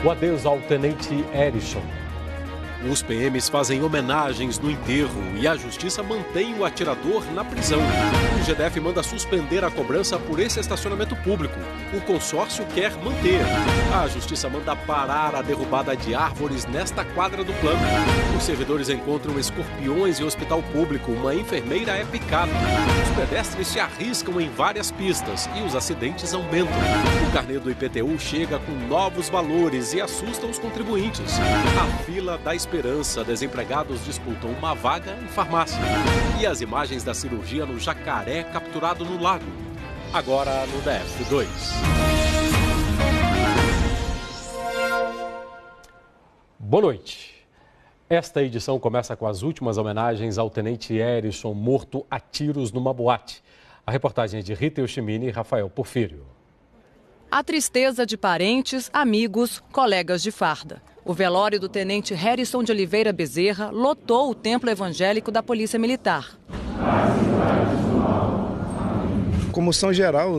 O adeus ao tenente Erison. Os PMs fazem homenagens no enterro e a justiça mantém o atirador na prisão. O GDF manda suspender a cobrança por esse estacionamento público. O consórcio quer manter. A justiça manda parar a derrubada de árvores nesta quadra do plano. Os servidores encontram escorpiões em hospital público. Uma enfermeira é picada. Os pedestres se arriscam em várias pistas e os acidentes aumentam. O carnê do IPTU chega com novos valores e assusta os contribuintes. A fila da esperança, desempregados disputam uma vaga em farmácia. E as imagens da cirurgia no jacaré capturado no lago. Agora no DF2. Boa noite. Esta edição começa com as últimas homenagens ao tenente Erison, morto a tiros numa boate. A reportagem é de Rita Yoshimine e Rafael Porfírio. A tristeza de parentes, amigos, colegas de farda. O velório do tenente Herison de Oliveira Bezerra lotou o templo evangélico da Polícia Militar. Comoção geral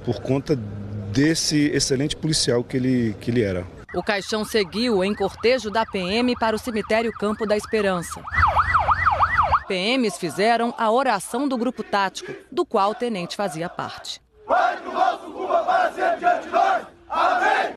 por conta desse excelente policial que ele era. O caixão seguiu em cortejo da PM para o cemitério Campo da Esperança. PMs fizeram a oração do grupo tático, do qual o tenente fazia parte.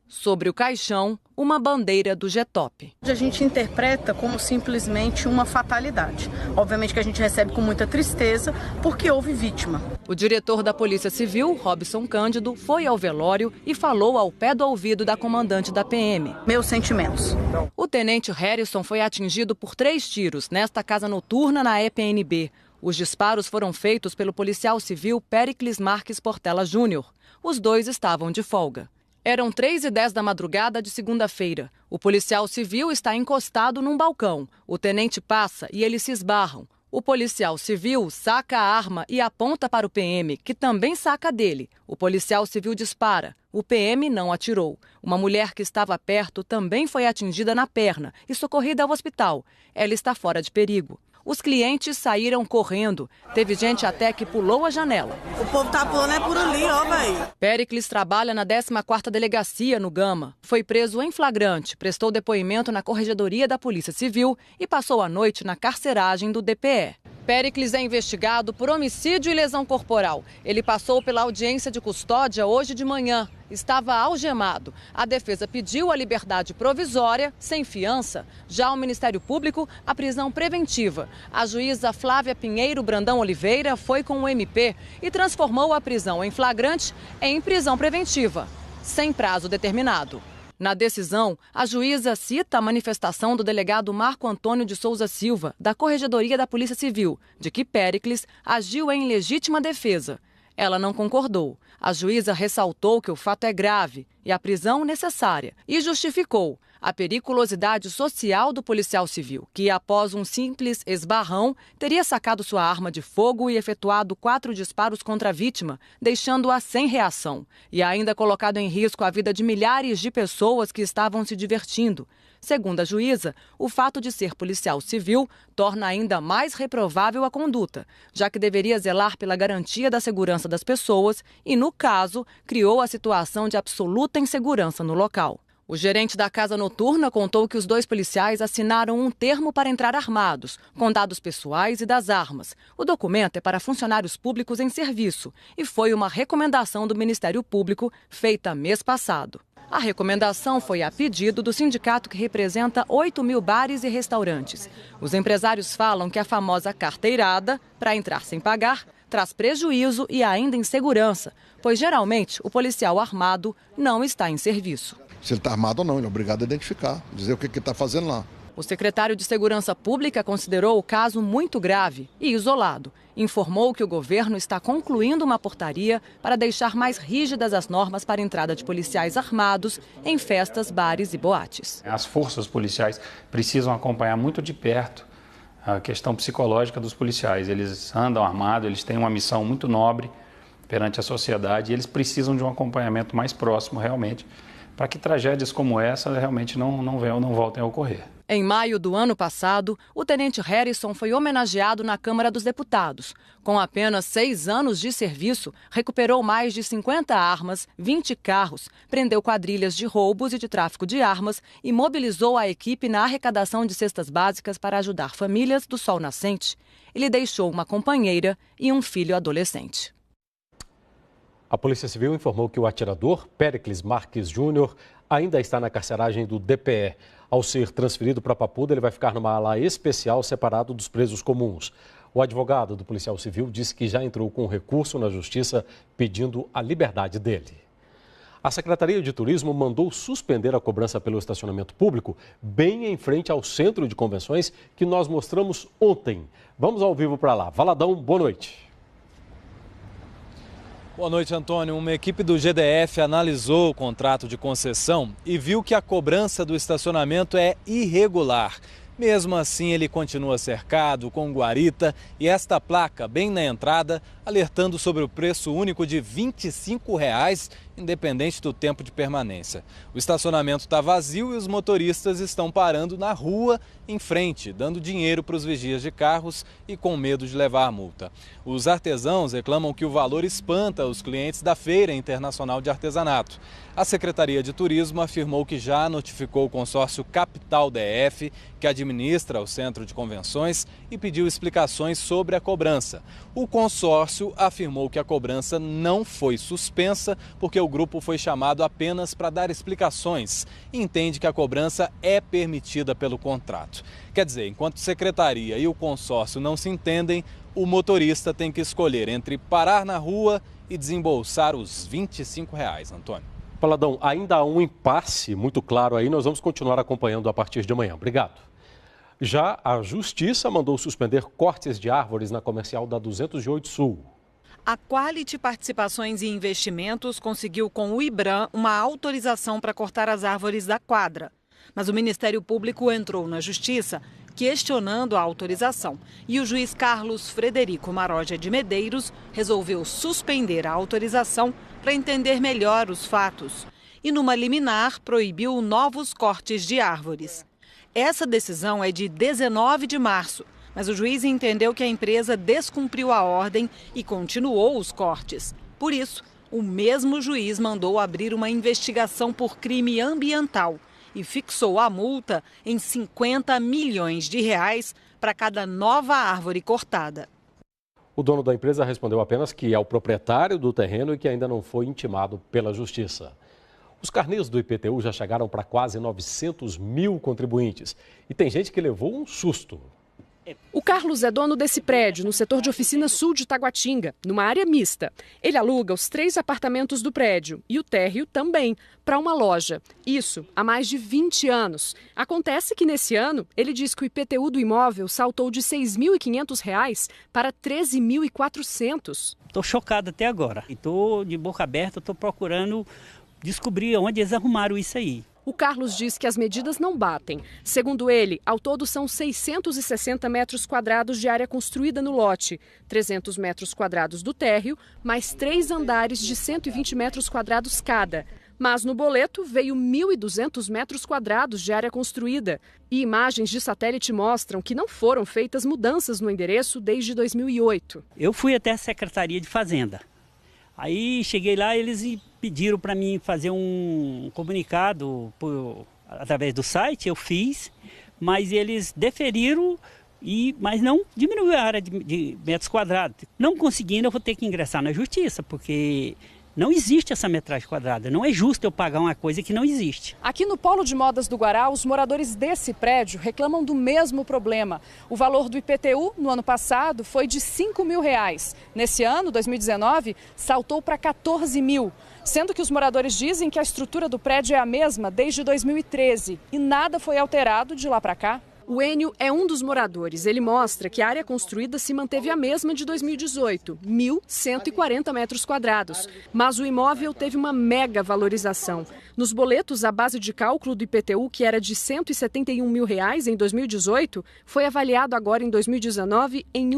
Sobre o caixão, uma bandeira do GETOP. A gente interpreta como simplesmente uma fatalidade. Obviamente que a gente recebe com muita tristeza, porque houve vítima. O diretor da Polícia Civil, Robson Cândido, foi ao velório e falou ao pé do ouvido da comandante da PM. Meus sentimentos. O tenente Herison foi atingido por 3 tiros nesta casa noturna na EPNB. Os disparos foram feitos pelo policial civil Péricles Marques Portela Júnior. Os dois estavam de folga. Eram 3h10 da madrugada de segunda-feira. O policial civil está encostado num balcão. O tenente passa e eles se esbarram. O policial civil saca a arma e aponta para o PM, que também saca dele. O policial civil dispara. O PM não atirou. Uma mulher que estava perto também foi atingida na perna e socorrida ao hospital. Ela está fora de perigo. Os clientes saíram correndo. Teve gente até que pulou a janela. O povo tá pulando por ali, ó, velho. Péricles trabalha na 14ª Delegacia, no Gama. Foi preso em flagrante, prestou depoimento na Corregedoria da Polícia Civil e passou a noite na carceragem do DPE. Péricles é investigado por homicídio e lesão corporal. Ele passou pela audiência de custódia hoje de manhã. Estava algemado. A defesa pediu a liberdade provisória, sem fiança. Já o Ministério Público, a prisão preventiva. A juíza Flávia Pinheiro Brandão Oliveira foi com o MP e transformou a prisão em flagrante em prisão preventiva, sem prazo determinado. Na decisão, a juíza cita a manifestação do delegado Marco Antônio de Souza Silva, da Corregedoria da Polícia Civil, de que Péricles agiu em legítima defesa. Ela não concordou. A juíza ressaltou que o fato é grave e a prisão necessária e justificou a periculosidade social do policial civil, que após um simples esbarrão teria sacado sua arma de fogo e efetuado 4 disparos contra a vítima, deixando-a sem reação, e ainda colocado em risco a vida de milhares de pessoas que estavam se divertindo. Segundo a juíza, o fato de ser policial civil torna ainda mais reprovável a conduta, já que deveria zelar pela garantia da segurança das pessoas e, no caso, criou a situação de absoluta insegurança no local. O gerente da casa noturna contou que os 2 policiais assinaram um termo para entrar armados, com dados pessoais e das armas. O documento é para funcionários públicos em serviço e foi uma recomendação do Ministério Público feita mês passado. A recomendação foi a pedido do sindicato que representa 8.000 bares e restaurantes. Os empresários falam que a famosa carteirada, para entrar sem pagar, traz prejuízo e ainda insegurança, pois geralmente o policial armado não está em serviço. Se ele está armado ou não, ele é obrigado a identificar, dizer o que ele está fazendo lá. O secretário de Segurança Pública considerou o caso muito grave e isolado. Informou que o governo está concluindo uma portaria para deixar mais rígidas as normas para a entrada de policiais armados em festas, bares e boates. As forças policiais precisam acompanhar muito de perto a questão psicológica dos policiais. Eles andam armados, eles têm uma missão muito nobre perante a sociedade e eles precisam de um acompanhamento mais próximo realmente, para que tragédias como essa realmente não voltem a ocorrer. Em maio do ano passado, o tenente Harrison foi homenageado na Câmara dos Deputados. Com apenas 6 anos de serviço, recuperou mais de 50 armas, 20 carros, prendeu quadrilhas de roubos e de tráfico de armas e mobilizou a equipe na arrecadação de cestas básicas para ajudar famílias do Sol Nascente. Ele deixou uma companheira e um filho adolescente. A Polícia Civil informou que o atirador, Péricles Marques Júnior, ainda está na carceragem do DPE. Ao ser transferido para Papuda, ele vai ficar numa ala especial separado dos presos comuns. O advogado do policial civil disse que já entrou com recurso na justiça pedindo a liberdade dele. A Secretaria de Turismo mandou suspender a cobrança pelo estacionamento público bem em frente ao centro de convenções que nós mostramos ontem. Vamos ao vivo para lá. Valadão, boa noite. Boa noite, Antônio. Uma equipe do GDF analisou o contrato de concessão e viu que a cobrança do estacionamento é irregular. Mesmo assim, ele continua cercado com guarita e esta placa bem na entrada, alertando sobre o preço único de R$ 25, independente do tempo de permanência. O estacionamento está vazio e os motoristas estão parando na rua em frente, dando dinheiro para os vigias de carros e com medo de levar a multa. Os artesãos reclamam que o valor espanta os clientes da Feira Internacional de Artesanato. A Secretaria de Turismo afirmou que já notificou o consórcio Capital DF, que administra o centro de convenções, e pediu explicações sobre a cobrança. O consórcio afirmou que a cobrança não foi suspensa porque o grupo foi chamado apenas para dar explicações e entende que a cobrança é permitida pelo contrato. Quer dizer, enquanto a secretaria e o consórcio não se entendem, o motorista tem que escolher entre parar na rua e desembolsar os R$ 25, Antônio. Valadão, ainda há um impasse muito claro aí, nós vamos continuar acompanhando a partir de amanhã. Obrigado. Já a Justiça mandou suspender cortes de árvores na comercial da 208 Sul. A Quality Participações e Investimentos conseguiu com o IBRAM uma autorização para cortar as árvores da quadra. Mas o Ministério Público entrou na Justiça questionando a autorização. E o juiz Carlos Frederico Maroja de Medeiros resolveu suspender a autorização para entender melhor os fatos. E numa liminar proibiu novos cortes de árvores. Essa decisão é de 19 de março, mas o juiz entendeu que a empresa descumpriu a ordem e continuou os cortes. Por isso, o mesmo juiz mandou abrir uma investigação por crime ambiental e fixou a multa em R$ 50 milhões para cada nova árvore cortada. O dono da empresa respondeu apenas que é o proprietário do terreno e que ainda não foi intimado pela Justiça. Os carnês do IPTU já chegaram para quase 900 mil contribuintes. E tem gente que levou um susto. O Carlos é dono desse prédio, no setor de oficina sul de Taguatinga, numa área mista. Ele aluga os 3 apartamentos do prédio e o térreo também, para uma loja. Isso há mais de 20 anos. Acontece que nesse ano, ele diz que o IPTU do imóvel saltou de R$ 6.500 para R$ 13.400. Estou chocado até agora. Estou de boca aberta, estou procurando descobrir onde eles arrumaram isso aí. O Carlos diz que as medidas não batem. Segundo ele, ao todo são 660 metros quadrados de área construída no lote, 300 metros quadrados do térreo, mais 3 andares de 120 metros quadrados cada. Mas no boleto veio 1.200 metros quadrados de área construída. E imagens de satélite mostram que não foram feitas mudanças no endereço desde 2008. Eu fui até a Secretaria de Fazenda. Aí cheguei lá, eles pediram para mim fazer um comunicado através do site, eu fiz, mas eles deferiram, mas não diminuiu a área de metros quadrados. Não conseguindo, eu vou ter que ingressar na Justiça, porque não existe essa metragem quadrada, não é justo eu pagar uma coisa que não existe. Aqui no Polo de Modas do Guará, os moradores desse prédio reclamam do mesmo problema. O valor do IPTU no ano passado foi de R$ 5.000. Nesse ano, 2019, saltou para 14 mil. Sendo que os moradores dizem que a estrutura do prédio é a mesma desde 2013 e nada foi alterado de lá para cá. O Enio é um dos moradores. Ele mostra que a área construída se manteve a mesma de 2018, 1.140 metros quadrados. Mas o imóvel teve uma mega valorização. Nos boletos, a base de cálculo do IPTU, que era de R$ 171 mil em 2018, foi avaliado agora em 2019 em R$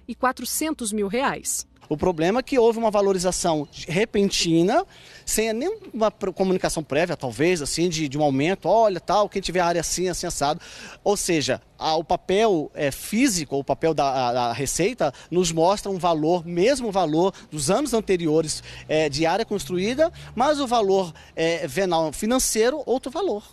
1.400.000. O problema é que houve uma valorização repentina, sem nenhuma comunicação prévia, talvez, assim, de um aumento, olha, tal, quem tiver área assim, assim, assado. Ou seja, o papel físico, o papel da Receita, nos mostra um valor, mesmo valor dos anos anteriores de área construída, mas o valor venal financeiro, outro valor.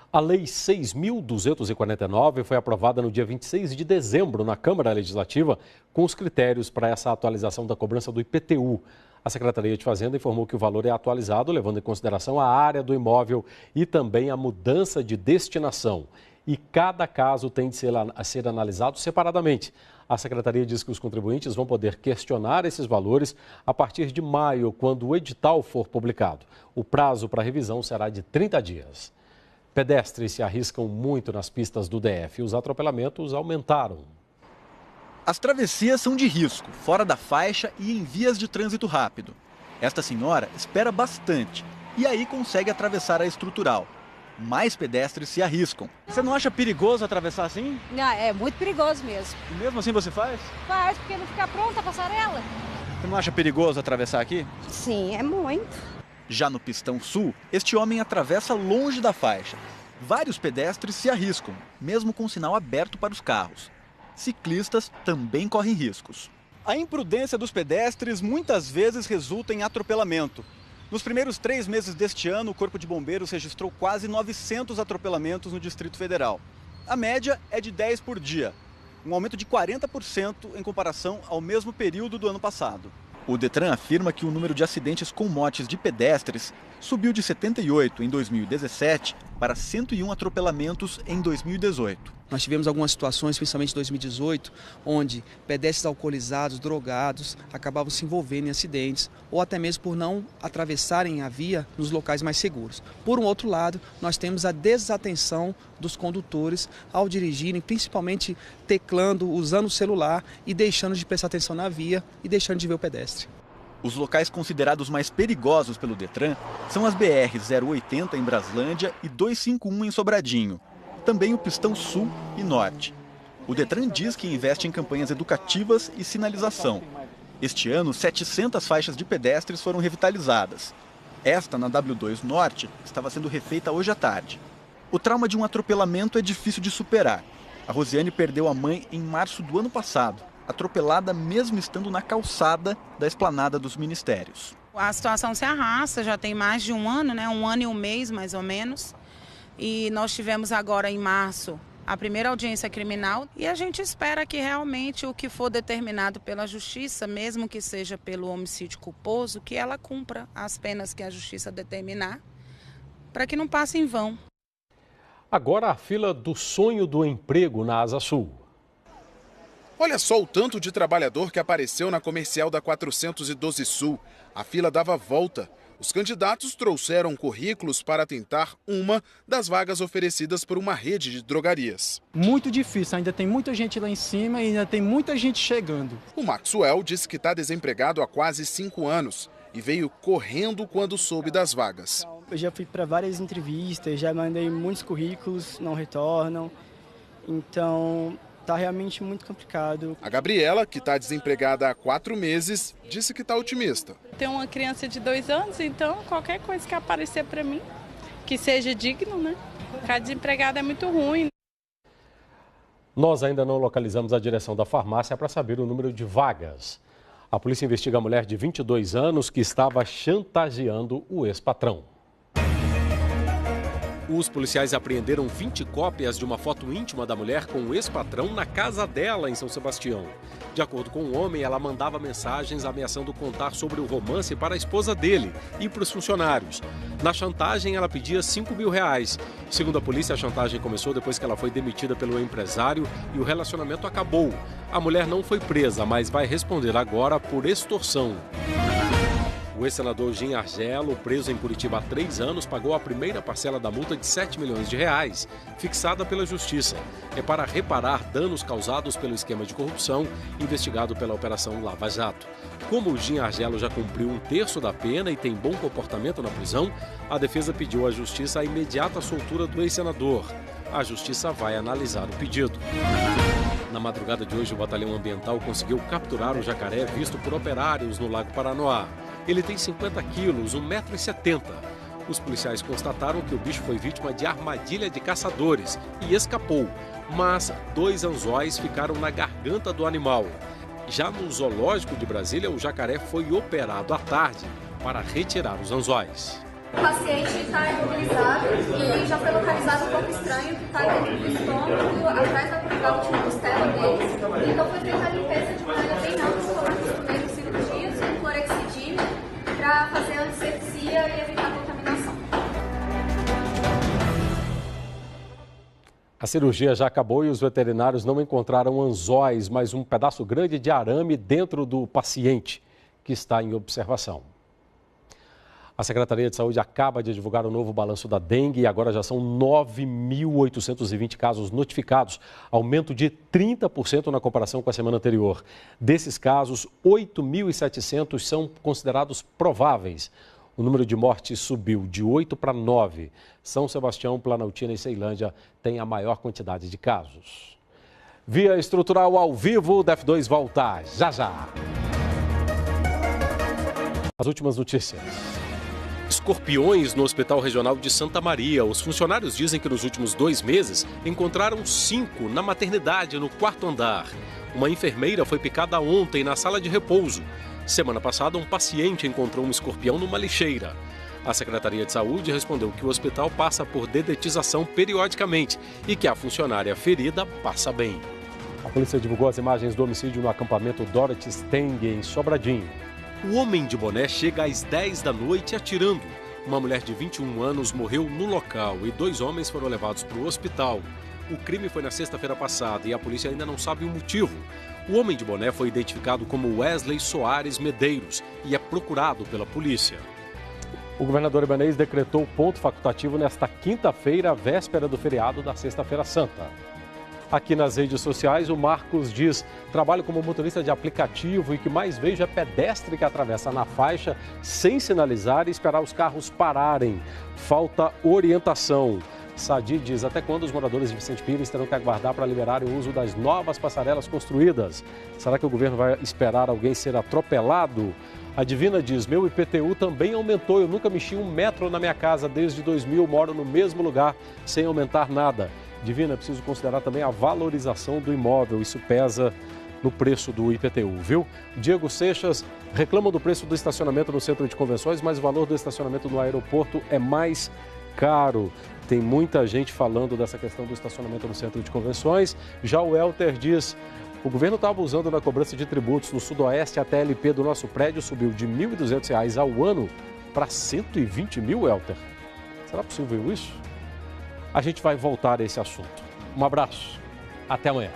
A Lei 6.249 foi aprovada no dia 26 de dezembro na Câmara Legislativa com os critérios para essa atualização da cobrança do IPTU. A Secretaria de Fazenda informou que o valor é atualizado levando em consideração a área do imóvel e também a mudança de destinação. E cada caso tem de ser analisado separadamente. A Secretaria diz que os contribuintes vão poder questionar esses valores a partir de maio, quando o edital for publicado. O prazo para revisão será de 30 dias. Pedestres se arriscam muito nas pistas do DF e os atropelamentos aumentaram. As travessias são de risco, fora da faixa e em vias de trânsito rápido. Esta senhora espera bastante e aí consegue atravessar a estrutural. Mais pedestres se arriscam. Você não acha perigoso atravessar assim? Não, é muito perigoso mesmo. E mesmo assim você faz? Faz, porque não fica pronta a passarela. Você não acha perigoso atravessar aqui? Sim, é muito. Já no Pistão Sul, este homem atravessa longe da faixa. Vários pedestres se arriscam, mesmo com sinal aberto para os carros. Ciclistas também correm riscos. A imprudência dos pedestres muitas vezes resulta em atropelamento. Nos primeiros 3 meses deste ano, o Corpo de Bombeiros registrou quase 900 atropelamentos no Distrito Federal. A média é de 10 por dia, um aumento de 40% em comparação ao mesmo período do ano passado. O Detran afirma que o número de acidentes com mortes de pedestres subiu de 78 em 2017 para 101 atropelamentos em 2018. Nós tivemos algumas situações, principalmente em 2018, onde pedestres alcoolizados, drogados, acabavam se envolvendo em acidentes ou até mesmo por não atravessarem a via nos locais mais seguros. Por um outro lado, nós temos a desatenção dos condutores ao dirigirem, principalmente teclando, usando o celular e deixando de prestar atenção na via e deixando de ver o pedestre. Os locais considerados mais perigosos pelo Detran são as BR-080 em Braslândia e 251 em Sobradinho. Também o Pistão Sul e Norte. O Detran diz que investe em campanhas educativas e sinalização. Este ano, 700 faixas de pedestres foram revitalizadas. Esta, na W2 Norte, estava sendo refeita hoje à tarde. O trauma de um atropelamento é difícil de superar. A Rosiane perdeu a mãe em março do ano passado, atropelada mesmo estando na calçada da esplanada dos ministérios. A situação se arrasta, já tem mais de um ano, né? 1 ano e 1 mês mais ou menos. E nós tivemos agora em março a primeira audiência criminal e a gente espera que realmente o que for determinado pela justiça, mesmo que seja pelo homicídio culposo, que ela cumpra as penas que a justiça determinar, para que não passe em vão. Agora a fila do sonho do emprego na Asa Sul. Olha só o tanto de trabalhador que apareceu na comercial da 412 Sul. A fila dava volta. Os candidatos trouxeram currículos para tentar uma das vagas oferecidas por uma rede de drogarias. Muito difícil, ainda tem muita gente lá em cima e ainda tem muita gente chegando. O Maxwell disse que está desempregado há quase 5 anos e veio correndo quando soube das vagas. Eu já fui para várias entrevistas, já mandei muitos currículos, não retornam, então está realmente muito complicado. A Gabriela, que está desempregada há 4 meses, disse que está otimista. Tenho uma criança de 2 anos, então qualquer coisa que aparecer para mim, que seja digno, né? Ficar desempregada é muito ruim. Nós ainda não localizamos a direção da farmácia para saber o número de vagas. A polícia investiga a mulher de 22 anos que estava chantageando o ex-patrão. Os policiais apreenderam 20 cópias de uma foto íntima da mulher com o ex-patrão na casa dela, em São Sebastião. De acordo com o homem, ela mandava mensagens ameaçando contar sobre o romance para a esposa dele e para os funcionários. Na chantagem, ela pedia R$5 mil. Segundo a polícia, a chantagem começou depois que ela foi demitida pelo empresário e o relacionamento acabou. A mulher não foi presa, mas vai responder agora por extorsão. O ex-senador Gin Argelo, preso em Curitiba há 3 anos, pagou a primeira parcela da multa de R$7 milhões, fixada pela Justiça. É para reparar danos causados pelo esquema de corrupção investigado pela Operação Lava Jato. Como o Gin Argelo já cumpriu 1/3 da pena e tem bom comportamento na prisão, a defesa pediu à Justiça a imediata soltura do ex-senador. A Justiça vai analisar o pedido. Na madrugada de hoje, o Batalhão Ambiental conseguiu capturar o jacaré visto por operários no Lago Paranoá. Ele tem 50 quilos, 1,70 m. Os policiais constataram que o bicho foi vítima de armadilha de caçadores e escapou, mas 2 anzóis ficaram na garganta do animal. Já no zoológico de Brasília, o jacaré foi operado à tarde para retirar os anzóis. O paciente está imobilizado e já foi localizado um pouco estranho que está dentro do estômago, atrás da última costela deles. Então foi feita a limpeza de maneira bem ampla, foram os primeiros cirurgias com clorexidina para fazer a antisepsia e evitar a contaminação. A cirurgia já acabou e os veterinários não encontraram anzóis, mas um pedaço grande de arame dentro do paciente que está em observação. A Secretaria de Saúde acaba de divulgar o novo balanço da dengue e agora já são 9.820 casos notificados, aumento de 30% na comparação com a semana anterior. Desses casos, 8.700 são considerados prováveis. O número de mortes subiu de 8 para 9. São Sebastião, Planaltina e Ceilândia têm a maior quantidade de casos. Via Estrutural ao vivo, DF2 volta já já. As últimas notícias. Escorpiões no Hospital Regional de Santa Maria. Os funcionários dizem que nos últimos 2 meses encontraram 5 na maternidade no 4º andar. Uma enfermeira foi picada ontem na sala de repouso. Semana passada, um paciente encontrou um escorpião numa lixeira. A Secretaria de Saúde respondeu que o hospital passa por dedetização periodicamente e que a funcionária ferida passa bem. A polícia divulgou as imagens do homicídio no acampamento Dorothy Steng, em Sobradinho. O homem de boné chega às 10 da noite atirando. Uma mulher de 21 anos morreu no local e 2 homens foram levados para o hospital. O crime foi na sexta-feira passada e a polícia ainda não sabe o motivo. O homem de boné foi identificado como Wesley Soares Medeiros e é procurado pela polícia. O governador Ibanez decretou ponto facultativo nesta quinta-feira, véspera do feriado da Sexta-feira Santa. Aqui nas redes sociais, o Marcos diz: trabalho como motorista de aplicativo e o que mais vejo é pedestre que atravessa na faixa sem sinalizar e esperar os carros pararem. Falta orientação. Sadi diz: até quando os moradores de Vicente Pires terão que aguardar para liberarem o uso das novas passarelas construídas? Será que o governo vai esperar alguém ser atropelado? A Divina diz: meu IPTU também aumentou, eu nunca mexi 1 metro na minha casa desde 2000, moro no mesmo lugar sem aumentar nada. Divina, é preciso considerar também a valorização do imóvel, isso pesa no preço do IPTU, viu? Diego Seixas reclama do preço do estacionamento no centro de convenções, mas o valor do estacionamento no aeroporto é mais caro. Tem muita gente falando dessa questão do estacionamento no centro de convenções. Já o Elter diz: o governo está abusando da cobrança de tributos. No Sudoeste, a TLP do nosso prédio subiu de R$ 1.200 ao ano para R$ 120 mil, Elter. Será possível isso? A gente vai voltar a esse assunto. Um abraço. Até amanhã.